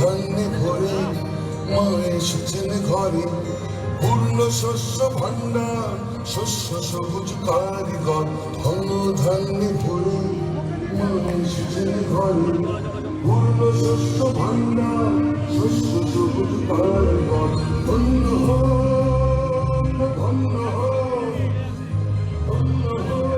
ধান্যে ভরে মা এসেছেন ঘরে, পূর্ণ শস্য ভাণ্ডার শস্য সবুজ কারিগর, ধন ধান্যে ভরে মা এসেছেন ঘরে, পূর্ণ শস্য ভাণ্ডার শস্য সবুজ কারিগর, ধন্য হোক ধন্য হোক ধন্য হোক।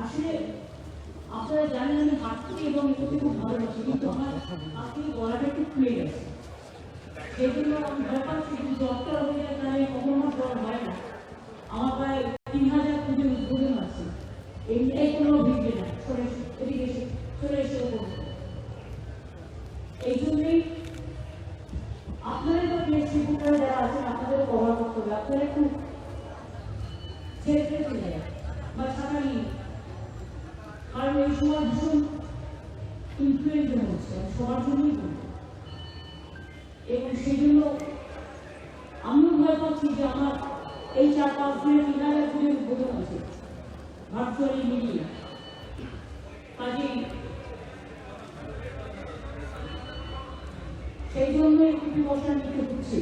আসলে আপনারা জানেন আমি হাঁটতে এবং এটাতে খুব ভালোবাসি, কিন্তু আমার আজকে গলাটা একটু খুলে গেছে, সেই জন্য আমি ভয় পাচ্ছি কিন্তু ডক্টর হয়ে যায় তাহলে কখনো আমার জ্বর হয় না। আমার প্রায় 3000 পুজোর উদ্বোধন আছে, এই কোনো ভিড় না, এদিকে চলে এসে করবো। এই জন্যই আপনাদের প্রেসক্রিপ্টার যারা আছেন আপনাদেরও কভার করতে হবে, আপনারা একটু ছেড়ে চলে যায় বা ছাড়া নিয়ে, কারণ এই সময় ভীষণ ইনফ্লুয়েঞ্জা হচ্ছে সবার জন্যই বলবো, এবং সেই জন্য আমিও ভয় পাচ্ছি যে আমার এই 4-5 দিনে 3000 পুজোর উদ্বোধন আছে ভার্চুয়ালি মিডিয়া, কাজেই সেই জন্য একটু প্রিকশন নিতে হচ্ছে।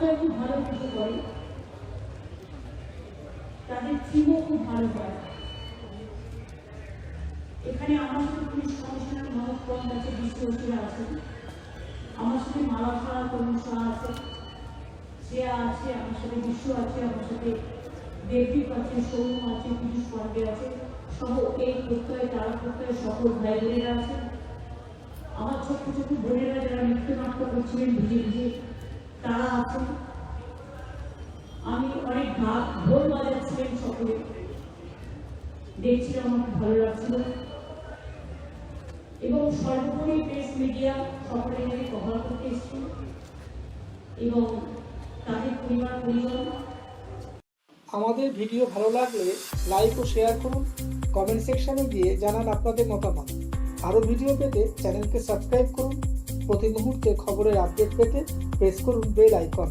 অক্ষয় খুব ভালো কিছু করে, তাদের থিমও খুব ভালো হয়। এখানে আমার সাথে পুলিশ কমিশনার মনোজ পয়েন্ট আছে, বিশ্বজিরা আছেন, আমার সাথে মালাখাড়া তরুণ শাহ আছে, শ্রেয়া আছে, আমার সাথে বিশ্ব আছে, আমার সাথে দেবদীপ আছে, সৌম আছে, পীযুষ পান্ডে আছে, সহ এই প্রত্যয়ে তারা প্রত্যয়ে সকল ভাই বোনেরা আছেন। আমার ছোট্ট ছোট্ট বোনেরা যারা নৃত্যনাট্য করছিলেন ভিজে ভিজে তারা আছেন। আমি অনেক ঢোল বাজাচ্ছিলেন সকলে, দেখছিলাম, আমার ভালো লাগছিল। এবং সর্বোপরি প্রেস মিডিয়া সকলে এখানে কভার করতে এসেছি এবং তাদের পরিবার পরিজন। আমাদের ভিডিও ভালো লাগলে লাইক ও শেয়ার করুন, কমেন্ট সেকশনে গিয়ে জানান আপনাদের মতামত। আরও ভিডিও পেতে চ্যানেলকে সাবস্ক্রাইব করুন। প্রতি মুহূর্তে খবরের আপডেট পেতে প্রেস করুন বেল আইকন।